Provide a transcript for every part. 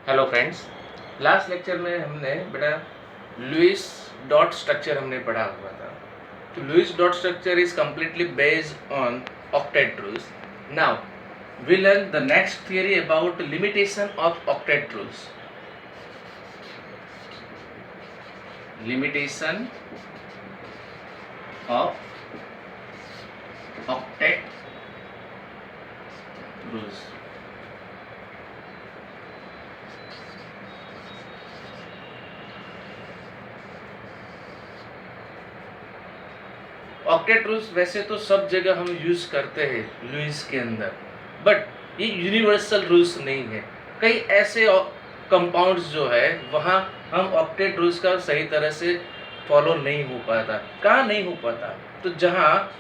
Hello friends, last lecture में हमने बेटा लुईस डॉट स्ट्रक्चर हमने पढ़ा हुआ था। तो Lewis dot structure is completely based on octet rules. Now we learn the next theory about limitation of octet rules. Limitation of octet rules. Octet rules वैसे तो सब जगह हम यूज करते हैं लुईस के अंदर, बट ये यूनिवर्सल रूल्स नहीं है। कई ऐसे कंपाउंड्स जो है वहाँ हम ऑक्टेट रूल्स का सही तरह से फॉलो नहीं हो पाता। कहाँ नहीं हो पाता? तो जहाँ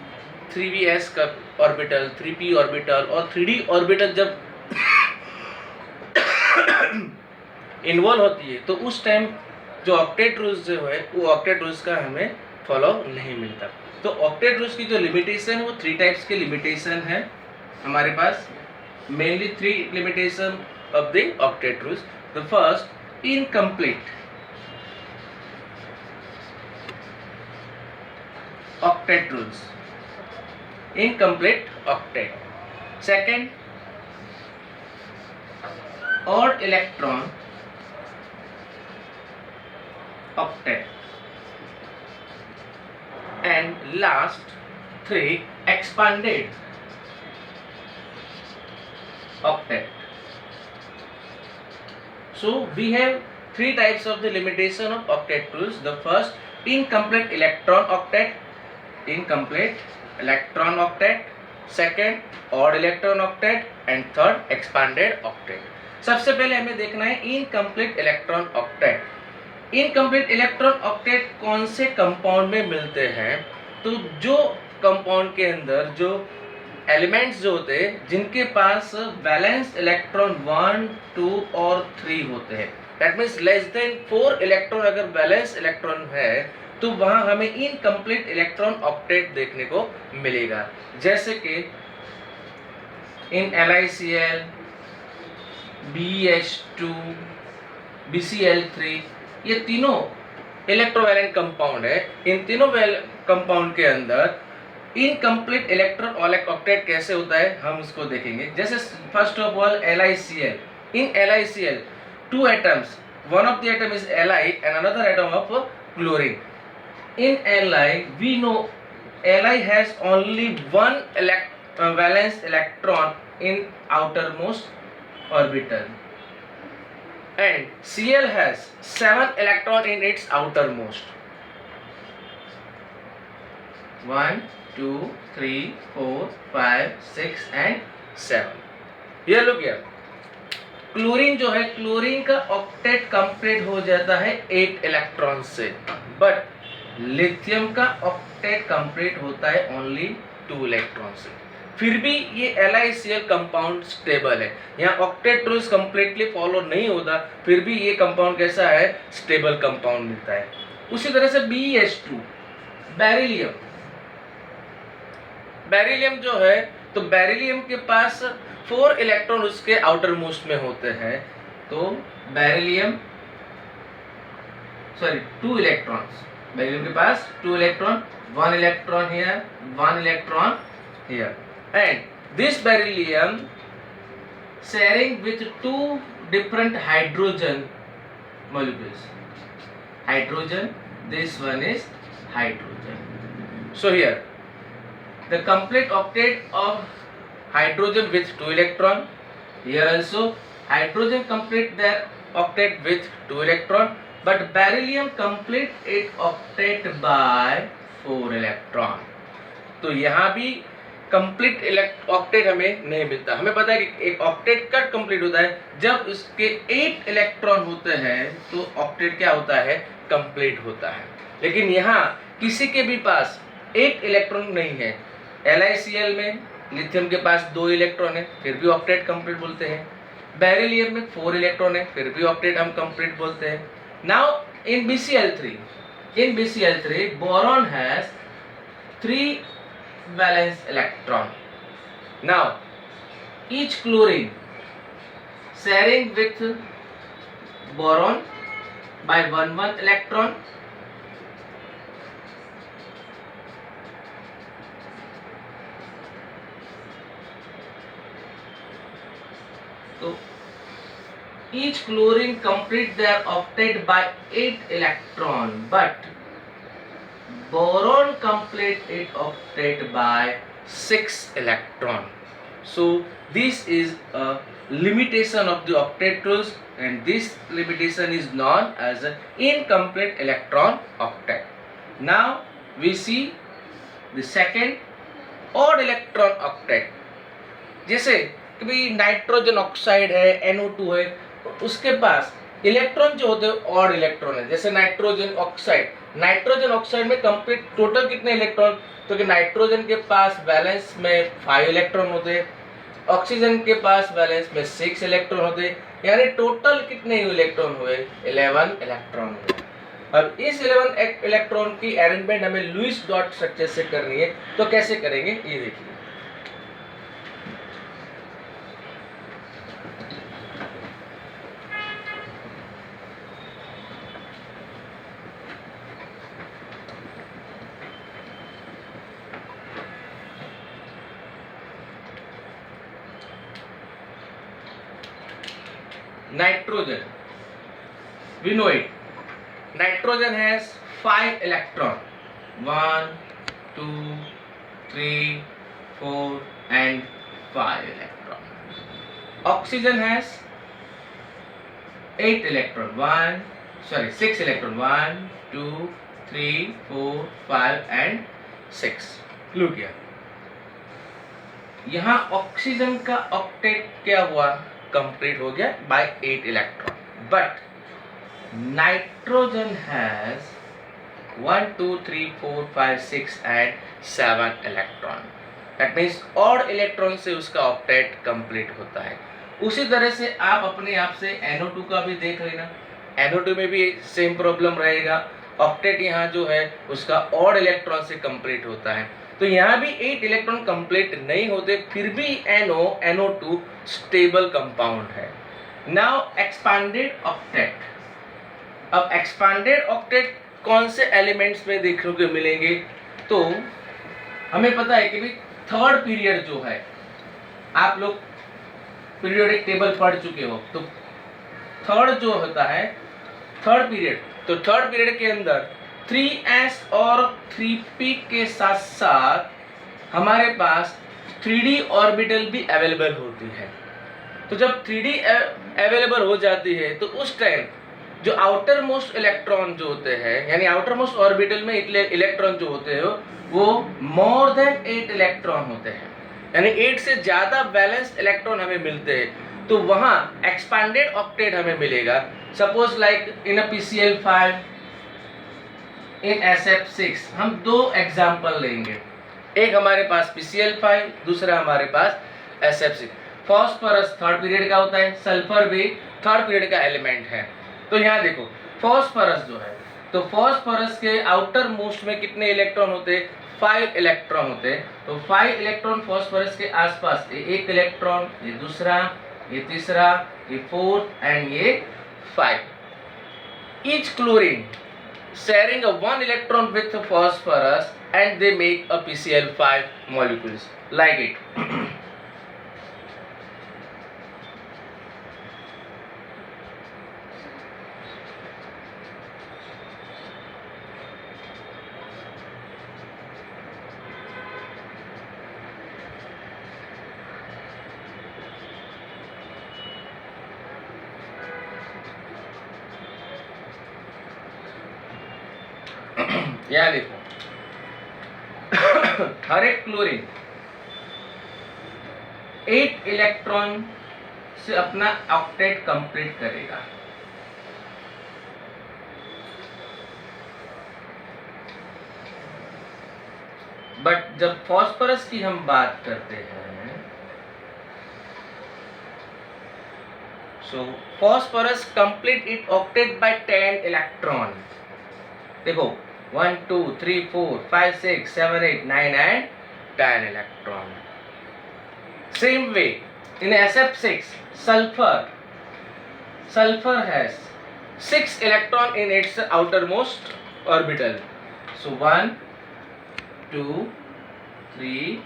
3s का ऑर्बिटल, 3p ऑर्बिटल और 3d ऑर्बिटल जब इन्वॉल्व होती है तो उस टाइम जो ऑक्टेट रूल्स जो है वो ऑक्टेट रूल्स का हमें फॉलो नहीं मिलता। तो ऑक्टेट रूल्स की जो लिमिटेशन है वो 3 टाइप्स के लिमिटेशन है हमारे पास। Mainly 3 limitation of the octet rules. The first, incomplete octet rules, incomplete octet. Second, odd electron octet. And last 3, expanded octet. So we have 3 types of the limitation of octet rules. The first, incomplete electron octet, incomplete electron octet. Second, odd electron octet. And third, expanded octet. सबसे पहले हमें देखना है incomplete electron octet. Incomplete electron octet कौन से compound में मिलते हैं? तो जो कंपाउंड के अंदर जो एलिमेंट्स जो होते हैं जिनके पास वैलेंस इलेक्ट्रॉन 1, 2 और 3 होते हैं, that means less than 4 electron अगर वैलेंस इलेक्ट्रॉन है तो वहां हमें इनकम्प्लीट इलेक्ट्रॉन ऑक्टेट देखने को मिलेगा। जैसे कि इन LiCl, BH2, BCl3, ये तीनों इलेक्ट्रोवैलेंट कंपाउंड है। इन तीनों कंपाउंड के अंदर इनकम्प्लीट इलेक्ट्रॉन ऑक्टेट कैसे होता है हम उसको देखेंगे। जैसे first of all LiCl, in LiCl 2 atoms, one of the atom is Li and another atom of chlorine. In Li we know Li has only one valence electron in outermost orbital and Cl has 7 electron in its outermost. 1, 2, 3, 4, 5, 6 and 7. Here look here. Chlorine जो है, chlorine का octet complete हो जाता है 8 electron से, but lithium का octet complete होता है ओनली 2 इलेक्ट्रॉन से। फिर भी ये LiCl कंपाउंड स्टेबल है। यहाँ ऑक्टेट रूल्स कंप्लीटली फॉलो नहीं होता, फिर भी ये कंपाउंड कैसा है? स्टेबल कंपाउंड मिलता है। उसी तरह से BH2, बेरिलियम, बेरिलियम जो है तो बेरिलियम के पास 4 इलेक्ट्रॉन उसके आउटर मोस्ट में होते हैं। तो बेरिलियम 2 इलेक्ट्रॉन्स, बेरिलियम के पास 2 electron, 1 electron here, 1 electron here, and this beryllium sharing with 2 different hydrogen molecules. Hydrogen, this one is hydrogen. So here the complete octet of hydrogen with 2 electron. Here also hydrogen complete their octet with 2 electron, but beryllium complete its octet by 4 electron. तो यहाँ भी complete octet हमें नहीं मिलता। हमें पता है कि एक ऑक्टेट कब कंप्लीट होता है? जब उसके 8 इलेक्ट्रॉन होते हैं तो ऑक्टेट क्या होता है? कंप्लीट होता है। लेकिन यहाँ किसी के भी पास 8 इलेक्ट्रॉन नहीं है। LiCl में लिथियम के पास 2 इलेक्ट्रॉन है, फिर भी ऑक्टेट कंप्लीट बोलते हैं। बेरिलियम में 4 इलेक्ट्रॉन है, फिर भी ऑक्टेट हम कंप्लीट बोलते हैं। Now in BCl3 boron has 3 valence electron. Now each chlorine sharing with boron by 1 electron. So each chlorine complete their octet by 8 electron, but boron complete its octet by 6 electron. So this is a limitation of the octet rules, and this limitation is known as an incomplete electron octet. Now we see the second odd electron octet. जैसे कि भाई nitrogen oxide है, NO2 है, उसके पास electron जो होते हैं odd electron है. जैसे नाइट्रोजन ऑक्साइड में कंप्लीट टोटल कितने इलेक्ट्रॉन, तो कि नाइट्रोजन के पास बैलेंस में 5 इलेक्ट्रॉन होते हैं, ऑक्सीजन के पास बैलेंस में 6 इलेक्ट्रॉन होते हैं, यानी टोटल कितने इलेक्ट्रॉन हुए, 11 इलेक्ट्रॉन हुए. अब इस 11 इलेक्ट्रॉन की अरेंजमेंट हमें लुईस डॉट स्ट्रक्चर से करनी है. तो कैसे करेंगे ये देखिए. Nitrogen, we know it. Nitrogen has 5 electron. 1, 2, 3, 4 and 5 electron. Oxygen has 6 electron. 1, 2, 3, 4, 5 and 6. Look here. यहाँ ऑक्सीजन का ऑक्टेट क्या हुआ, कंप्लीट हो गया by 8 electron. But nitrogen has 1, 2, 3, 4, 5, 6 and 7 electron. That means odd electron से उसका ऑक्टेट कंप्लीट होता है. उसी तरह से आप अपने आप से NO2 का भी देख लेना. NO2 में भी सेम प्रॉब्लम रहेगा. ऑक्टेट यहाँ जो है उसका ऑड इलेक्ट्रॉन से कंप्लीट होता है. तो यहाँ भी 8 इलेक्ट्रॉन कंप्लीट नहीं होते, फिर भी NO2 स्टेबल कंपाउंड है. Now expanded octet. अब एक्सपांडेड ऑक्टेट कौन से एलिमेंट्स में देखने को मिलेंगे, तो हमें पता है कि भाई थर्ड पीरियड जो है, आप लोग पीरियोडिक टेबल पढ़ चुके हो, तो थर्ड जो होता है थर्ड पीरियड, तो थर्ड पीरियड के अंदर 3s और 3p के साथ साथ हमारे पास 3d ऑर्बिटल भी अवेलेबल होती है. तो जब 3d अवेलेबल हो जाती है तो उस टाइम जो आउटर मोस्ट इलेक्ट्रॉन जो होते हैं, यानी आउटर मोस्ट ऑर्बिटल में इलेक्ट्रॉन जो होते हैं वो मोर देन 8 इलेक्ट्रॉन होते हैं, यानी 8 से ज़्यादा बैलेंस्ड इलेक्ट्रॉन हमें मिलते हैं. तो वहाँ एक्सपांडेड ऑक्टेट हमें मिलेगा. Suppose like in a PCl5, in SF6. हम दो एग्जाम्पल लेंगे. एक हमारे पास PCl5, दूसरा हमारे पास SF6. फॉस्फोरस थर्ड पीरियड का होता है, सल्फर भी थर्ड पीरियड का एलिमेंट है. तो यहाँ देखो फॉस्फोरस जो है, तो फॉस्फोरस के आउटर मोस्ट में कितने इलेक्ट्रॉन होते हैं, 5 इलेक्ट्रॉन होते हैं. तो 5 इलेक्ट्रॉन फॉस्फोरस के आसपास, एक इलेक्ट्रॉन, ये दूसरा, ये तीसरा, ये फोर्थ एंड ये 5. Each chlorine sharing a 1 electron with phosphorus and they make a PCl5 molecules like it. यहाँ देखो हर एक क्लोरीन 8 इलेक्ट्रॉन से अपना ऑक्टेट कंप्लीट करेगा. बट जब फॉस्फोरस की हम बात करते हैं, so phosphorus complete it octet by 10 electron. देखो 1, 2, 3, 4, 5, 6, 7, 8, 9 and 10 electron. Same way in SF6, sulfur has 6 electron in its outermost orbital. So 1, 2, 3,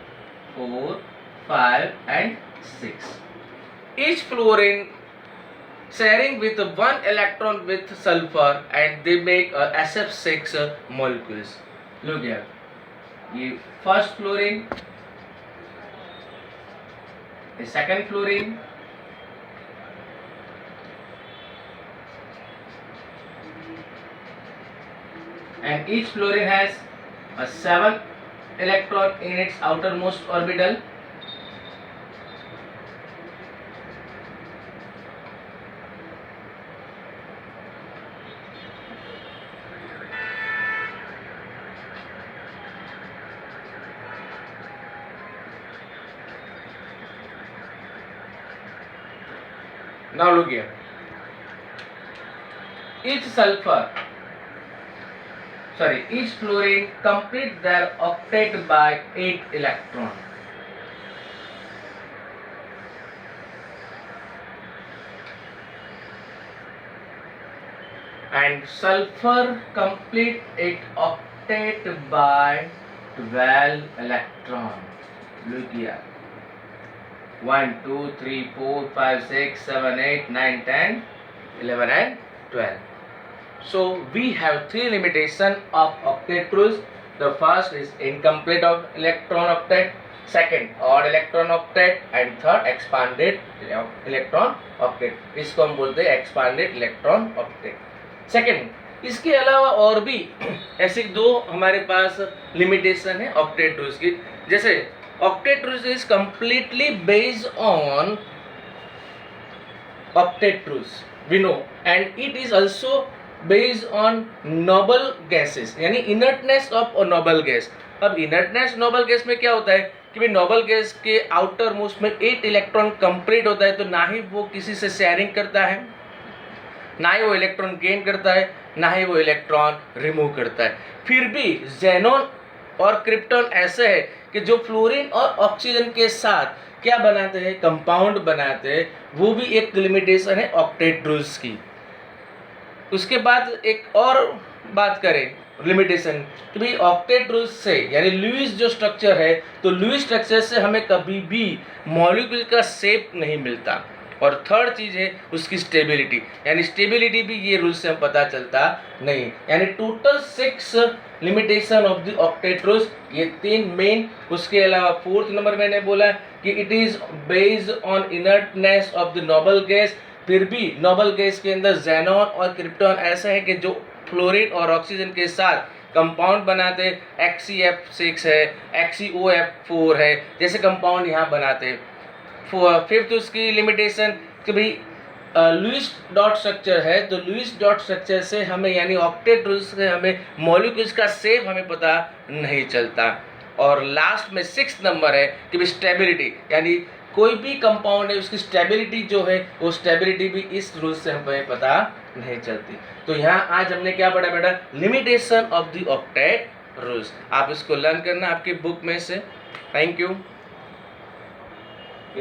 4, 5 and 6. Each fluorine sharing with 1 electron with sulfur and they make a SF6 molecules. Look here. ये first fluorine, the second fluorine, and each fluorine has a 7 electron in its outermost orbital. Now look here. Each fluorine complete their octet by 8 electron. And sulfur complete its octet by 12 electron. Look here. 1, 2, 3, 4, 5, 6, 7, 8, 9, 10, 11 and 12. So we have three limitations of octet rules. The first is incomplete of electron octet, second odd electron octet and third expanded electron octet. इसको हम बोलते हैं expanded electron octet. Second, इसके अलावा और भी ऐसे दो हमारे पास लिमिटेशन है ऑक्टेट रूल्स की. जैसे octet rules is completely based on octet rules we know, and it is also based on noble gases यानी inertness of a noble gas. अब inertness noble gas में क्या होता है कि भाई noble gas के outer most में 8 इलेक्ट्रॉन कंप्लीट होता है, तो ना ही वो किसी से शेयरिंग करता है, ना ही वो इलेक्ट्रॉन गेन करता है, ना ही वो इलेक्ट्रॉन रिमूव करता है. फिर भी जेनॉन और क्रिप्टॉन ऐसे है कि जो फ्लोरीन और ऑक्सीजन के साथ क्या बनाते हैं, कंपाउंड बनाते हैं. वो भी एक लिमिटेशन है ऑक्टेट रूल्स की. उसके बाद एक और बात करें लिमिटेशन कि भाई ऑक्टेट रूल्स से यानी लुईस जो स्ट्रक्चर है, तो लुईस स्ट्रक्चर से हमें कभी भी मॉलिक्यूल का शेप नहीं मिलता. और थर्ड चीज़ है उसकी स्टेबिलिटी, यानी स्टेबिलिटी भी ये रूल से हम पता चलता नहीं. यानी total 6 limitation of the octet rules, ये 3 मेन. उसके अलावा फोर्थ नंबर मैंने बोला कि it is based on inertness of the noble gas. फिर भी नोबल गैस के अंदर जेनॉन और क्रिप्टॉन ऐसा है कि जो फ्लोरीन और ऑक्सीजन के साथ कंपाउंड बनाते, XeF6 है, XeOF4 है, जैसे कंपाउंड यहाँ बनाते. फिफ्थ उसकी लिमिटेशन कि भाई लुईस डॉट स्ट्रक्चर है, तो लुईस डॉट स्ट्रक्चर से हमें यानी ऑक्टेट रूल्स से हमें मॉलिक्यूल्स का शेप हमें पता नहीं चलता. और लास्ट में 6 नंबर है कि भाई स्टेबिलिटी, यानी कोई भी कंपाउंड है उसकी स्टेबिलिटी जो है वो स्टेबिलिटी भी इस रूल से हमें पता नहीं चलती. तो यहाँ आज हमने क्या पढ़ा बेटा, limitation of the octet rules. आप इसको लर्न करना आपकी बुक में से. Thank you.